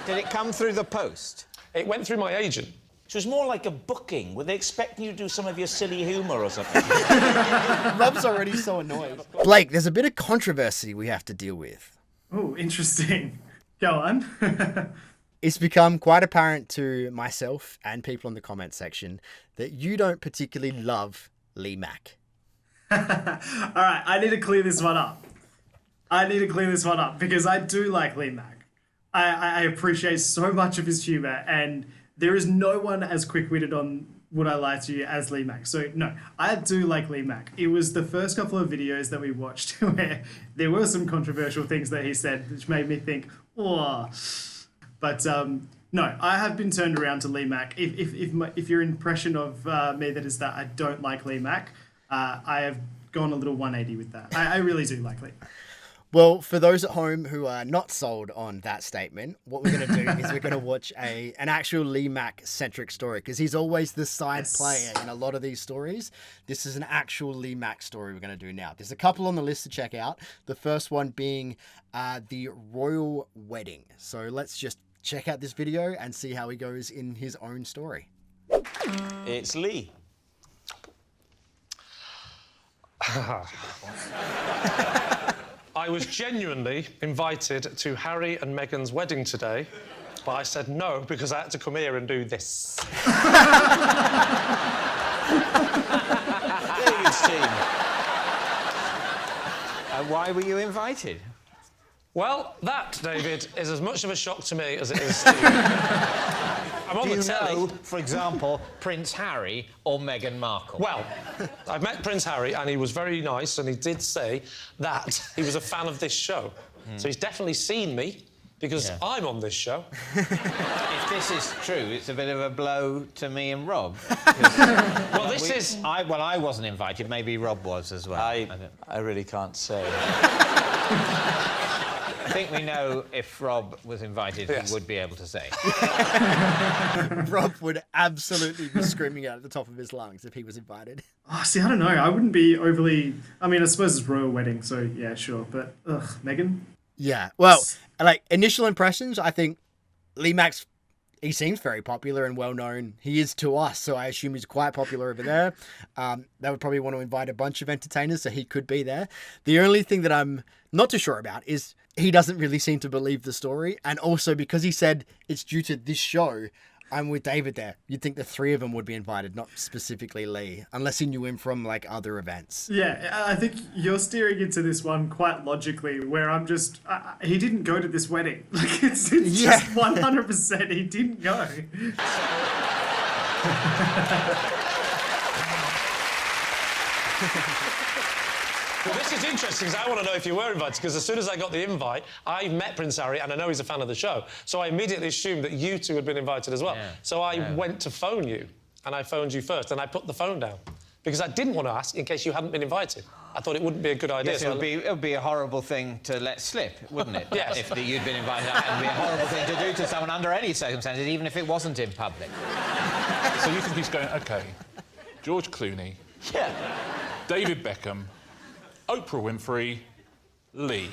Did it come through the post? It went through my agent. So it's more like a booking. Were they expecting you to do some of your silly humour or something? Rob's already so annoyed. Blake, there's a bit of controversy we have to deal with. Oh, interesting. Go on. It's become quite apparent to myself and people in the comment section that you don't particularly love Lee Mack. All right, I need to clear this one up. Because I do like Lee Mack. I appreciate so much of his humour, and there is no one as quick-witted on Would I Lie to You as Lee Mack. So, no, I do like Lee Mack. It was the first couple of videos that we watched where there were some controversial things that he said, which made me think, oh. But, no, I have been turned around to Lee Mack. If your impression of me that is that I don't like Lee Mack, I have gone a little 180 with that. I really do like Lee. Well, for those at home who are not sold on that statement, what we're going to do is we're going to watch an actual Lee Mack-centric story, because he's always the side player in a lot of these stories. This is an actual Lee Mack story we're going to do now. There's a couple on the list to check out. The first one being the royal wedding. So let's just check out this video and see how he goes in his own story. It's Lee. I was genuinely invited to Harry and Meghan's wedding today, but I said no because I had to come here and do this. David's team. Why were you invited? Well, that, David, is as much of a shock to me as it is to you. I'm on Do the you telly. know, for example, Prince Harry or Meghan Markle? Well, I've met Prince Harry and he was very nice and he did say that he was a fan of this show. So he's definitely seen me because I'm on this show. If this is true, it's a bit of a blow to me and Rob. Well, this is... I wasn't invited. Maybe Rob was as well. I really can't say. I think we know if Rob was invited, he would be able to say. Rob would absolutely be screaming out at the top of his lungs if he was invited. Oh, see, I don't know. I wouldn't be overly... I mean, I suppose it's royal wedding, so yeah, sure. But, Meghan? Yeah, well, like, initial impressions, I think Lee Mack's, he seems very popular and well-known. He is to us, so I assume he's quite popular over there. They would probably want to invite a bunch of entertainers, so he could be there. The only thing that I'm not too sure about is he doesn't really seem to believe the story. And also, because he said it's due to this show, I'm with David there. You'd think the three of them would be invited, not specifically Lee, unless he knew him from, like, other events. Yeah, I think you're steering into this one quite logically, where I'm just... he didn't go to this wedding. Like, it's just 100% he didn't go. Well, this is interesting because I want to know if you were invited, because as soon as I got the invite, I met Prince Harry and I know he's a fan of the show, so I immediately assumed that you two had been invited as well. Yeah. So I went to phone you, and I phoned you first, and I put the phone down because I didn't want to ask in case you hadn't been invited. I thought it wouldn't be a good idea. Yes, it would be a horrible thing to let slip, wouldn't it? Yes. If you'd been invited, it would be a horrible thing to do to someone under any circumstances, even if it wasn't in public. So you think he's going, OK, George Clooney, David Beckham, Oprah Winfrey, Lee.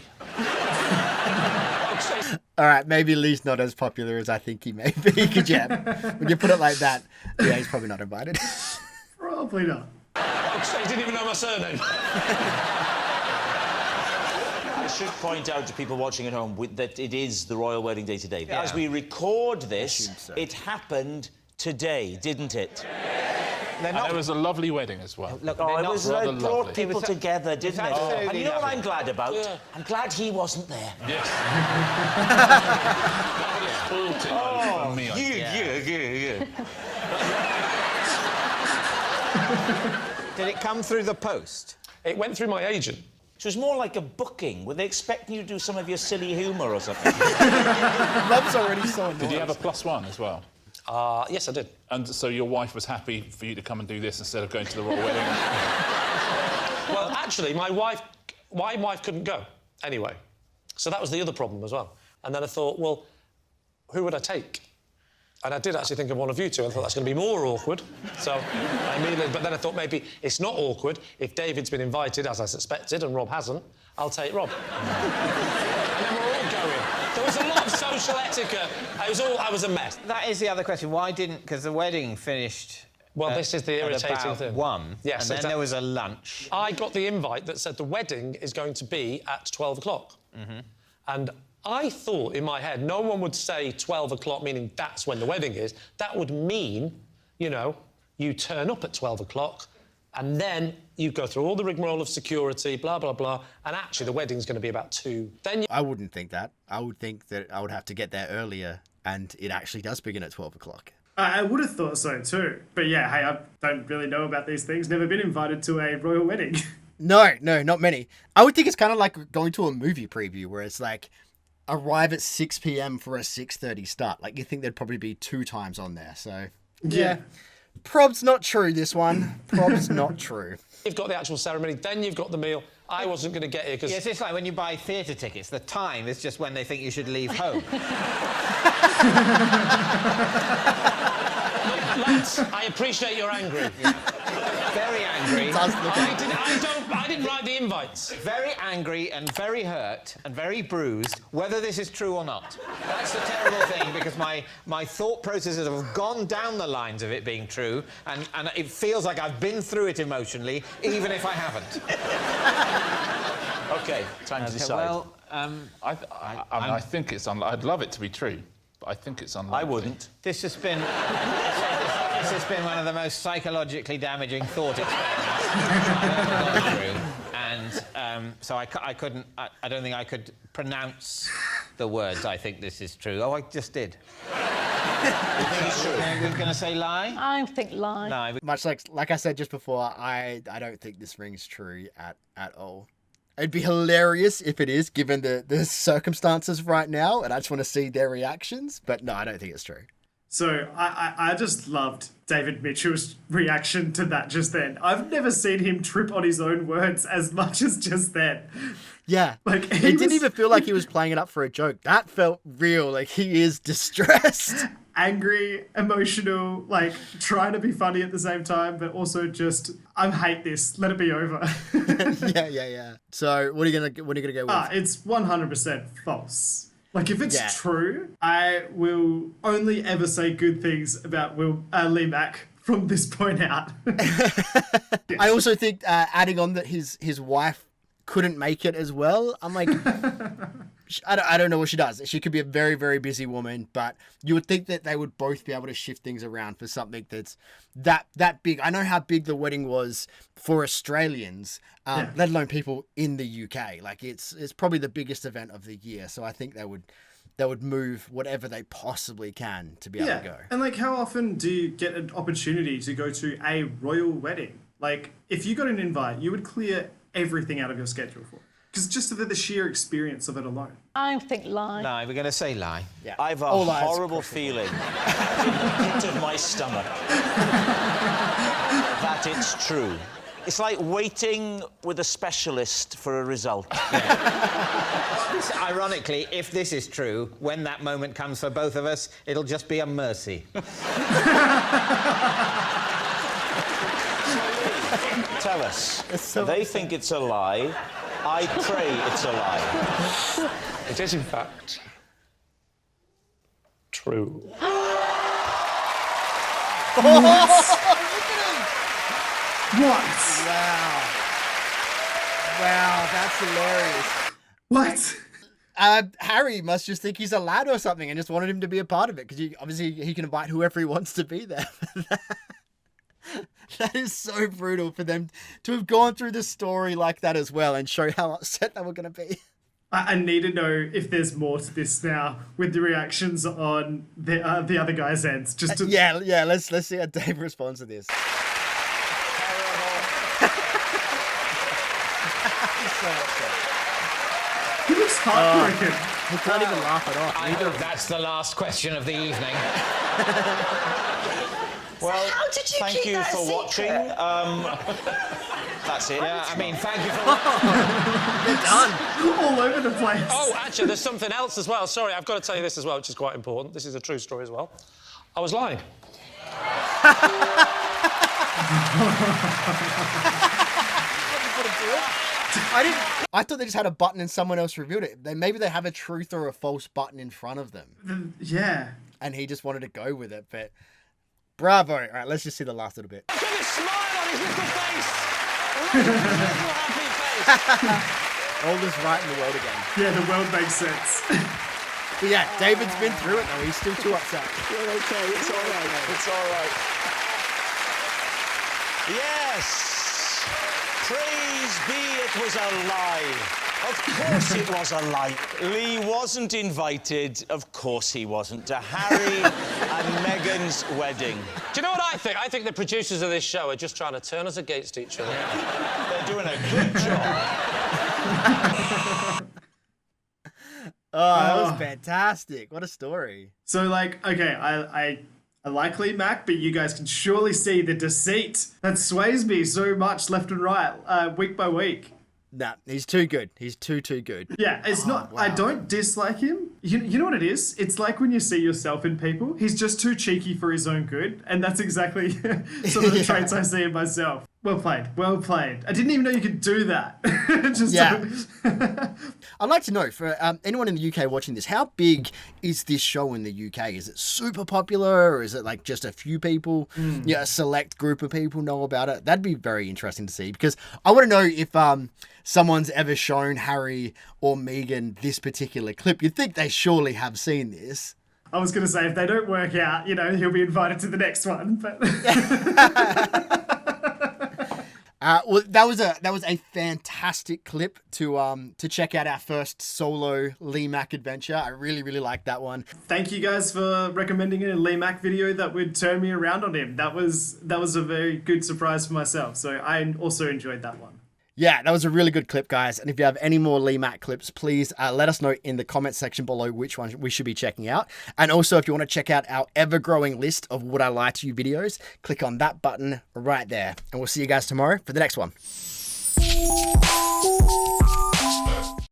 All right, maybe Lee's not as popular as I think he may be. When you put it like that, yeah, he's probably not invited. Probably not. He didn't even know my surname. I should point out to people watching at home that it is the royal wedding day today. Yeah. As we record this, it happened today, didn't it? And there was a lovely wedding as well. Look, it brought people together, didn't it? And you know what I'm glad about? Yeah. I'm glad he wasn't there. Yes. Did it come through the post? It went through my agent. So it's more like a booking. Were they expecting you to do some of your silly humour or something? Rob's already so annoyed. Did you have a +1 as well? Yes, I did. And so your wife was happy for you to come and do this instead of going to the royal wedding? Well, actually, my wife couldn't go anyway. So that was the other problem as well. And then I thought, well, who would I take? And I did actually think of one of you two. I thought that's going to be more awkward. So I immediately... But then I thought maybe it's not awkward. If David's been invited, as I suspected, and Rob hasn't, I'll take Rob. And then we're all going. There was a lot of social social etiquette. I was a mess. That is the other question. Why didn't... Because the wedding finished... Well, this is the irritating about thing. 1. Yes, and then there was a lunch. I got the invite that said the wedding is going to be at 12 o'clock. And I thought in my head, no one would say 12 o'clock, meaning that's when the wedding is. That would mean, you know, you turn up at 12 o'clock and then you go through all the rigmarole of security, blah, blah, blah, and actually the wedding's going to be about 2. Then I wouldn't think that. I would think that I would have to get there earlier, and it actually does begin at 12 o'clock. I would have thought so too. But yeah, hey, I don't really know about these things. Never been invited to a royal wedding. No, not many. I would think it's kind of like going to a movie preview where it's like arrive at 6 p.m. for a 6:30 start. Like, you think there'd probably be 2 times on there. So, yeah. Prob's not true, this one. Prob's not true. you've got the actual ceremony, then you've got the meal. I wasn't going to get here because... Yes, it's like when you buy theatre tickets. The time is just when they think you should leave home. Lads, I appreciate you're angry. Very angry. I didn't write the invites. Very angry and very hurt and very bruised, whether this is true or not. That's the terrible thing, because my thought processes have gone down the lines of it being true, and it feels like I've been through it emotionally, even if I haven't. OK, time to decide. Well, I think it's unlikely. I'd love it to be true, but I think it's unlikely. I wouldn't. This has been... This has been one of the most psychologically damaging thought experiments I've ever gone through. And so I couldn't... I don't think I could pronounce the words, I think this is true. Oh, I just did. You think it's true? We're going to say lie? I think lie. No. Much like I said just before, I don't think this rings true at all. It'd be hilarious if it is, given the circumstances right now, and I just want to see their reactions. But no, I don't think it's true. So I just loved David Mitchell's reaction to that just then. I've never seen him trip on his own words as much as just then. Yeah. Like, it didn't even feel like he was playing it up for a joke. That felt real. Like, he is distressed. Angry, emotional, like, trying to be funny at the same time, but also just, I hate this. Let it be over. Yeah. So, what are you gonna go with? It's 100% false. Like, if it's true, I will only ever say good things about Lee Mack from this point out. I also think adding on that his wife couldn't make it as well. I'm like, I don't know what she does. She could be a very, very busy woman, but you would think that they would both be able to shift things around for something that's that big. I know how big the wedding was for Australians, let alone people in the UK. Like, it's probably the biggest event of the year. So I think they would move whatever they possibly can to be able to go. And like, how often do you get an opportunity to go to a royal wedding? Like, if you got an invite, you would clear everything out of your schedule for it. Because just the sheer experience of it alone. I think lie. No, we're going to say lie. Yeah. I've a horrible feeling in the pit of my stomach that it's true. It's like waiting with a specialist for a result. Ironically, if this is true, when that moment comes for both of us, it'll just be a mercy. Tell us. They think it's a lie. I pray it's a lie. It is, in fact, true. What? Wow, that's hilarious. What? Harry must just think he's a lad or something and just wanted him to be a part of it, because obviously he can invite whoever he wants to be there. That is so brutal for them to have gone through the story like that as well and show how upset they were going to be. I need to know if there's more to this now with the reactions on the other guy's ends. Just to... Yeah. Let's see how Dave responds to this. He looks heartbroken. He can't even laugh it off. I hope that's the last question of the evening. Well, how did you thank keep you that for secret? watching. That's it. Yeah, I mean, thank you for... They're done. All over the place. Oh, actually, there's something else as well. Sorry, I've got to tell you this as well, which is quite important. This is a true story as well. I was lying. I thought they just had a button and someone else revealed it. Maybe they have a truth or a false button in front of them. Yeah. And he just wanted to go with it, but bravo. All right, let's just see the last little bit. Look at his smile on his little face. Look at his little happy face. All this right in the world again. Yeah, the world makes sense. But yeah, David's been through it though. He's still too upset. You're okay. It's all right. It's all right. Yes! Praise be it was a lie. Of course it was a lie. Lee wasn't invited, of course he wasn't, to Harry and Meghan's wedding. Do you know what I think? I think the producers of this show are just trying to turn us against each other. They're doing a good job. Oh, that was fantastic. What a story. So, like, okay, I like Lee Mack, but you guys can surely see the deceit that sways me so much left and right, week by week. Nah, he's too good. He's too good. Yeah, it's not... wow. I don't dislike him. You know what it is? It's like when you see yourself in people. He's just too cheeky for his own good, and that's exactly sort of the traits I see in myself. Well played. Well played. I didn't even know you could do that. Just Yeah. I'd like to know, for anyone in the UK watching this, how big is this show in the UK? Is it super popular, or is it like just a few people, a select group of people know about it? That'd be very interesting to see, because I want to know if someone's ever shown Harry or Meghan this particular clip. You'd think they surely have seen this. I was going to say, if they don't work out, he'll be invited to the next one. But Well, that was a fantastic clip to check out our first solo Lee Mack adventure. I really liked that one. thank you guys for recommending a Lee Mack video that would turn me around on him. That was a very good surprise for myself. So I also enjoyed that one. Yeah, that was a really good clip, guys. And if you have any more Lee Mack clips, please let us know in the comment section below which one we should be checking out. And also, if you want to check out our ever-growing list of Would I Lie to You videos, click on that button right there. And we'll see you guys tomorrow for the next one.